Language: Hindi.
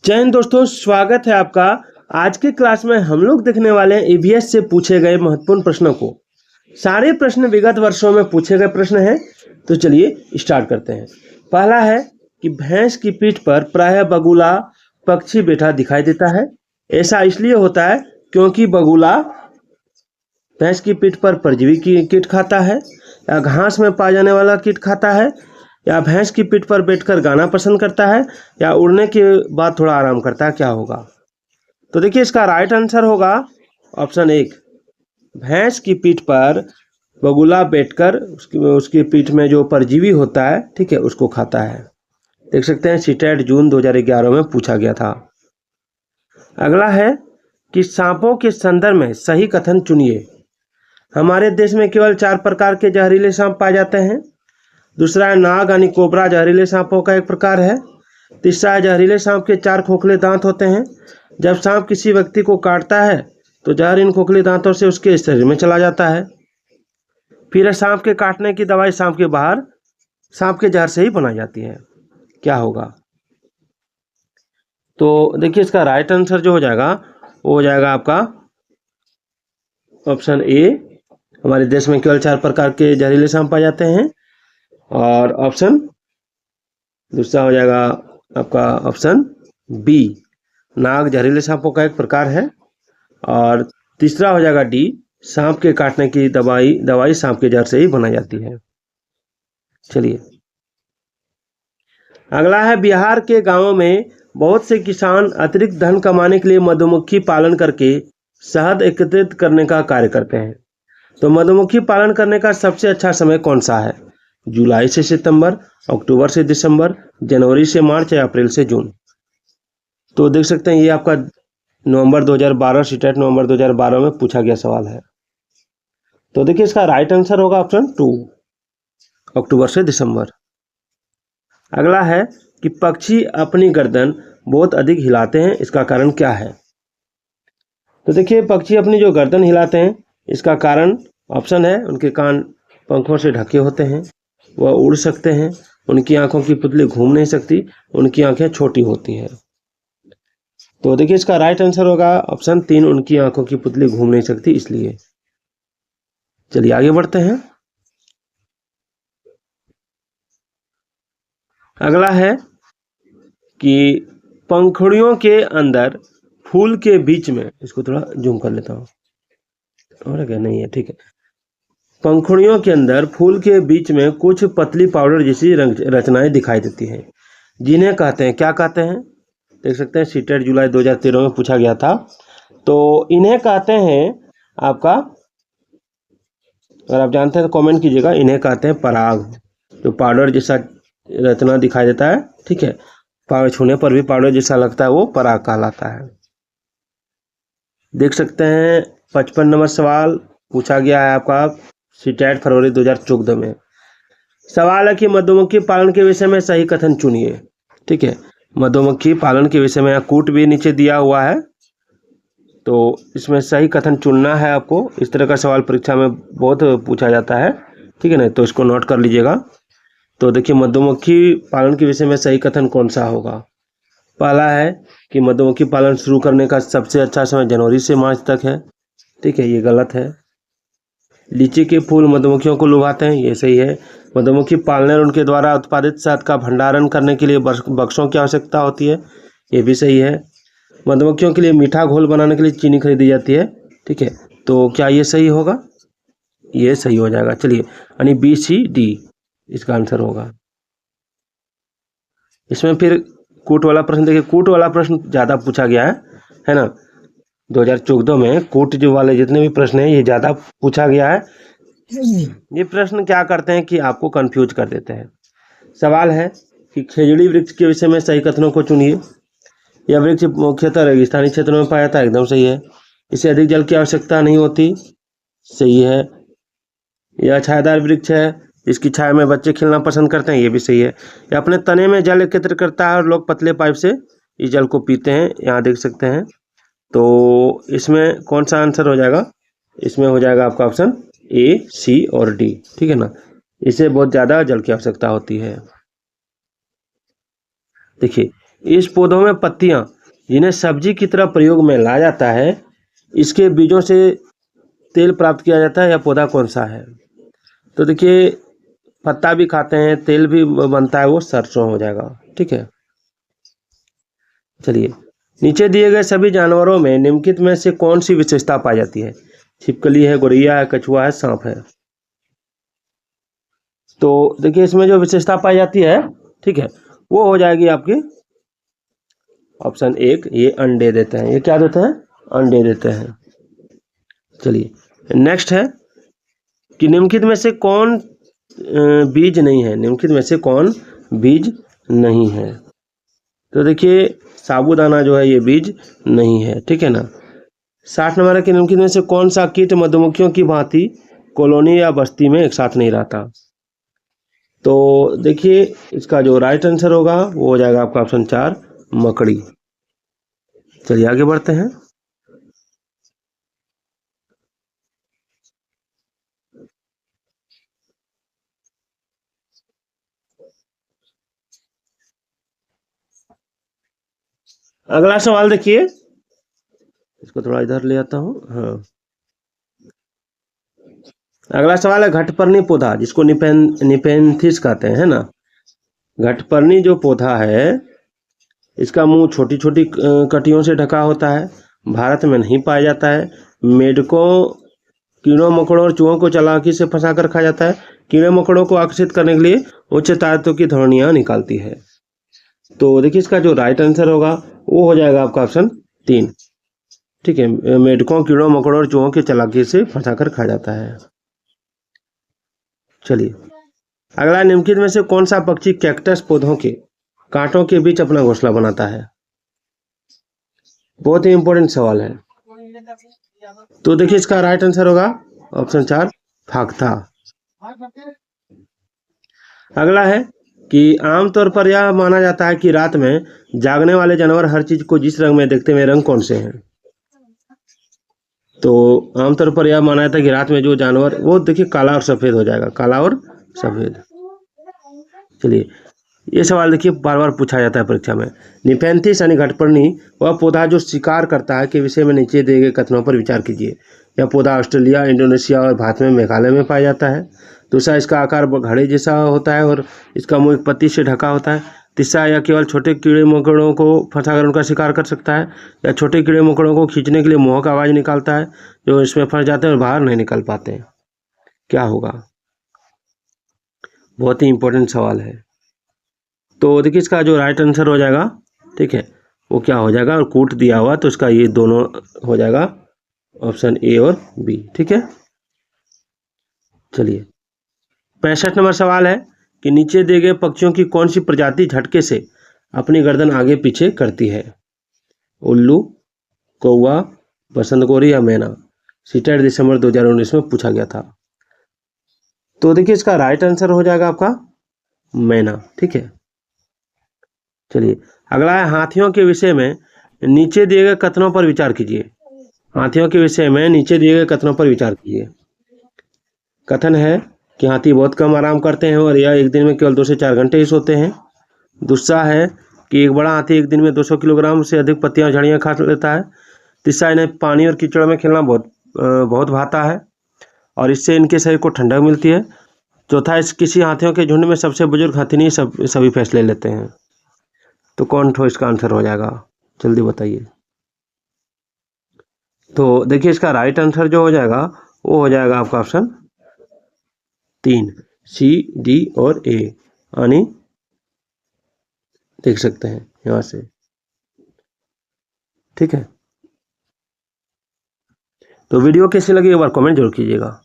जय हिंद दोस्तों, स्वागत है आपका। आज के क्लास में हम लोग देखने वाले हैं ईवीएस से पूछे गए महत्वपूर्ण प्रश्नों को। सारे प्रश्न विगत वर्षों में पूछे गए प्रश्न हैं। तो चलिए स्टार्ट करते हैं। पहला है कि भैंस की पीठ पर प्रायः बगुला पक्षी बैठा दिखाई देता है। ऐसा इसलिए होता है क्योंकि बगुला भैंस की पीठ पर परजीवी की कीट खाता है, या घास में पाया जाने वाला कीट खाता है, या भैंस की पीठ पर बैठकर गाना पसंद करता है, या उड़ने के बाद थोड़ा आराम करता है। क्या होगा? तो देखिए, इसका राइट आंसर होगा ऑप्शन 1। भैंस की पीठ पर बगुला बैठकर उसकी पीठ में जो परजीवी होता है, ठीक है, उसको खाता है। देख सकते हैं सीटेट जून 2011 में पूछा गया था। अगला है कि सांपों के संदर्भ में सही कथन चुनिए। हमारे देश में केवल 4 प्रकार के जहरीले सांप पाए जाते हैं। दूसरा है नाग यानी कोबरा जहरीले सांपों का एक प्रकार है। तीसरा है जहरीले सांप के 4 खोखले दांत होते हैं। जब सांप किसी व्यक्ति को काटता है तो जहर इन खोखले दांतों से उसके शरीर में चला जाता है। फिर सांप के काटने की दवाई सांप के बाहर सांप के जहर से ही बनाई जाती है। क्या होगा? तो देखिए, इसका राइट आंसर जो हो जाएगा वो हो जाएगा आपका ऑप्शन ए। हमारे देश में केवल 4 प्रकार के जहरीले सांप पाए जाते हैं। और ऑप्शन दूसरा हो जाएगा आपका ऑप्शन बी, नाग जहरीले सांपों का एक प्रकार है। और तीसरा हो जाएगा डी, सांप के काटने की दवाई सांप के जहर से ही बनाई जाती है। चलिए अगला है, बिहार के गांवों में बहुत से किसान अतिरिक्त धन कमाने के लिए मधुमक्खी पालन करके शहद एकत्रित करने का कार्य करते हैं। तो मधुमक्खी पालन करने का सबसे अच्छा समय कौन सा है? जुलाई से सितंबर, अक्टूबर से दिसंबर, जनवरी से मार्च, या अप्रैल से जून। तो देख सकते हैं ये आपका नवंबर 2012 सीटेट नवंबर 2012 में पूछा गया सवाल है। तो देखिए, इसका राइट आंसर होगा ऑप्शन 2, अक्टूबर से दिसंबर। अगला है कि पक्षी अपनी गर्दन बहुत अधिक हिलाते हैं, इसका कारण क्या है? तो देखिए, पक्षी अपनी जो गर्दन हिलाते हैं इसका कारण ऑप्शन है उनके कान पंखों से ढके होते हैं, वह उड़ सकते हैं, उनकी आंखों की पुतली घूम नहीं सकती, उनकी आंखें छोटी होती हैं। तो देखिए, इसका राइट आंसर होगा ऑप्शन 3, उनकी आंखों की पुतली घूम नहीं सकती इसलिए। चलिए आगे बढ़ते हैं। अगला है कि पंखुड़ियों के अंदर फूल के बीच में, इसको थोड़ा जूम कर लेता हूँ, और क्या नहीं है, ठीक है। पंखुड़ियों के अंदर फूल के बीच में कुछ पतली पाउडर जैसी रचनाएं दिखाई देती हैं, जिन्हें कहते हैं, क्या कहते हैं? देख सकते हैं सीटेट जुलाई 2013 में पूछा गया था। तो इन्हें कहते हैं आपका, अगर आप जानते हैं तो कमेंट कीजिएगा, इन्हें कहते हैं पराग। जो पाउडर जैसा रचना दिखाई देता है, ठीक है, पाउडर छूने पर भी पाउडर जैसा लगता है, वो पराग कहलाता है। देख सकते हैं 55 नंबर सवाल पूछा गया है आपका सीटेट फरवरी 2014 में। सवाल है कि मधुमक्खी पालन के विषय में सही कथन चुनिए। ठीक है, मधुमक्खी पालन के विषय में यहाँ कूट भी नीचे दिया हुआ है, तो इसमें सही कथन चुनना है आपको। इस तरह का सवाल परीक्षा में बहुत पूछा जाता है, ठीक है ना, तो इसको नोट कर लीजिएगा। तो देखिए, मधुमक्खी पालन के विषय में सही कथन कौन सा होगा? पहला है कि मधुमक्खी पालन शुरू करने का सबसे अच्छा समय जनवरी से मार्च तक है, ठीक है, ये गलत है। लीची के फूल मधुमक्खियों को लुभाते हैं, ये सही है। मधुमक्खी पालने और उनके द्वारा उत्पादित शहद का भंडारण करने के लिए बक्सों की आवश्यकता होती है, ये भी सही है। मधुमक्खियों के लिए मीठा घोल बनाने के लिए चीनी खरीदी जाती है, ठीक है, तो क्या ये सही होगा? ये सही हो जाएगा। चलिए, यानी बी सी डी इसका आंसर होगा। इसमें फिर कूट वाला प्रश्न देखिए, कूट वाला प्रश्न ज़्यादा पूछा गया है ना। 2014 में कूट जो वाले जितने भी प्रश्न हैं ये ज़्यादा पूछा गया है। ये प्रश्न क्या करते हैं कि आपको कंफ्यूज कर देते हैं। सवाल है कि खेजड़ी वृक्ष के विषय में सही कथनों को चुनिए। यह वृक्ष मुख्यतः रेगिस्तानी क्षेत्रों में पाया जाता है, एकदम सही है। इसे अधिक जल की आवश्यकता नहीं होती, सही है। यह छायादार वृक्ष है, इसकी छाया में बच्चे खेलना पसंद करते हैं, ये भी सही है। यह अपने तने में जल एकत्र करता है और लोग पतले पाइप से इस जल को पीते हैं, यहाँ देख सकते हैं। तो इसमें कौन सा आंसर हो जाएगा? इसमें हो जाएगा आपका ऑप्शन ए, सी और डी, ठीक है ना। इसे बहुत ज़्यादा जल की आवश्यकता होती है। देखिए, इस पौधों में पत्तियां जिन्हें सब्जी की तरह प्रयोग में लाया जाता है, इसके बीजों से तेल प्राप्त किया जाता है, यह पौधा कौन सा है? तो देखिए पत्ता भी खाते हैं, तेल भी बनता है, वो सरसों हो जाएगा। ठीक है, चलिए नीचे दिए गए सभी जानवरों में निम्नलिखित में से कौन सी विशेषता पाई जाती है? छिपकली है, गौरैया है, कछुआ है, सांप है। तो देखिए इसमें जो विशेषता पाई जाती है, ठीक है, वो हो जाएगी आपकी ऑप्शन 1, ये अंडे देते हैं। ये क्या देते हैं? अंडे देते हैं। चलिए नेक्स्ट है कि निम्नलिखित में से कौन बीज नहीं है? निम्नलिखित में से कौन बीज नहीं है? तो देखिए साबूदाना जो है ये बीज नहीं है। ठीक है ना। 60 नंबर है कि निम्नलिखित में से कौन सा कीट मधुमक्खियों की भांति कॉलोनी या बस्ती में एक साथ नहीं रहता? तो देखिए इसका जो राइट आंसर होगा वो हो जाएगा आपका ऑप्शन 4, मकड़ी। चलिए आगे बढ़ते हैं। अगला सवाल देखिए, इसको थोड़ा इधर ले आता हूँ। हाँ, अगला सवाल है घटपर्णी पौधा, जिसको निपेंथिस कहते हैं, है ना। घटपर्णी जो पौधा है इसका मुंह छोटी छोटी कटियों से ढका होता है, भारत में नहीं पाया जाता है, मेढकों, कीड़ों मकोड़ों और चूहों को चालाकी से फंसाकर खा जाता है, कीड़े मकोड़ों को आकर्षित करने के लिए उच्च ताकतों की ध्वनियां निकालती है। तो देखिए इसका जो राइट आंसर होगा वो हो जाएगा आपका ऑप्शन 3। ठीक है, मेढकों, कीड़ों मकोड़ों और चूहों की चालाकी से फंसाकर खा जाता है। चलिए अगला, निम्नलिखित में से कौन सा पक्षी कैक्टस पौधों के कांटों के बीच अपना घोंसला बनाता है? बहुत ही इंपॉर्टेंट सवाल है। तो देखिए इसका राइट आंसर होगा ऑप्शन 4, फाख्ता। अगला है कि आमतौर पर यह माना जाता है कि रात में जागने वाले जानवर हर चीज को जिस रंग में देखते हैं, रंग कौन से हैं? तो आमतौर पर यह माना जाता है कि रात में जो जानवर, वो देखिए काला और सफेद हो जाएगा, काला और सफेद। चलिए ये सवाल देखिए बार बार पूछा जाता है परीक्षा में। निपेंथिस यानी घटपर्णी वह पौधा जो शिकार करता है के विषय में नीचे दिए गए कथनों पर विचार कीजिए। यह पौधा ऑस्ट्रेलिया, इंडोनेशिया और भारत में, मेघालय में पाया जाता है। दूसरा, इसका आकार घड़े जैसा होता है और इसका मुंह एक पत्ती से ढका होता है। तीसरा, यह केवल छोटे कीड़े मकोड़ों को फंसाकर उनका शिकार कर सकता है, या छोटे कीड़े मकोड़ों को खींचने के लिए मोहक आवाज़ निकालता है जो इसमें फंस जाते हैं और बाहर नहीं निकल पाते हैं। क्या होगा? बहुत ही इंपॉर्टेंट सवाल है। तो देखिए इसका जो राइट आंसर हो जाएगा, ठीक है, वो क्या हो जाएगा, और कूट दिया हुआ तो इसका ये दोनों हो जाएगा ऑप्शन ए और बी। ठीक है, चलिए 65 नंबर सवाल है कि नीचे दिए गए पक्षियों की कौन सी प्रजाति झटके से अपनी गर्दन आगे पीछे करती है? उल्लू, कौवा, बसंतगोरी या मैना। सीटेट दिसंबर 2019 में पूछा गया था। तो देखिए इसका राइट आंसर हो जाएगा आपका मैना। ठीक है, चलिए अगला है हाथियों के विषय में नीचे दिए गए कथनों पर विचार कीजिए। हाथियों के विषय में नीचे दिए गए कथनों पर विचार कीजिए। कथन है कि हाथी बहुत कम आराम करते हैं और यह एक दिन में केवल 2 से 4 घंटे ही सोते हैं। दूसरा है कि एक बड़ा हाथी एक दिन में 200 किलोग्राम से अधिक पत्तियां और झाड़ियां खा लेता है। तीसरा, इन्हें पानी और कीचड़ में खेलना बहुत भाता है और इससे इनके शरीर को ठंडक मिलती है। चौथा, इस किसी हाथियों के झुंड में सबसे बुजुर्ग हाथी नहीं सभी फैसले लेते हैं। तो कौन ठो इसका आंसर हो जाएगा, जल्दी बताइए। तो देखिए इसका राइट आंसर जो हो जाएगा वो हो जाएगा आपका ऑप्शन 3, सी, डी और ए, यानी देख सकते हैं यहां से। ठीक है, तो वीडियो कैसी लगी एक बार कमेंट जरूर कीजिएगा।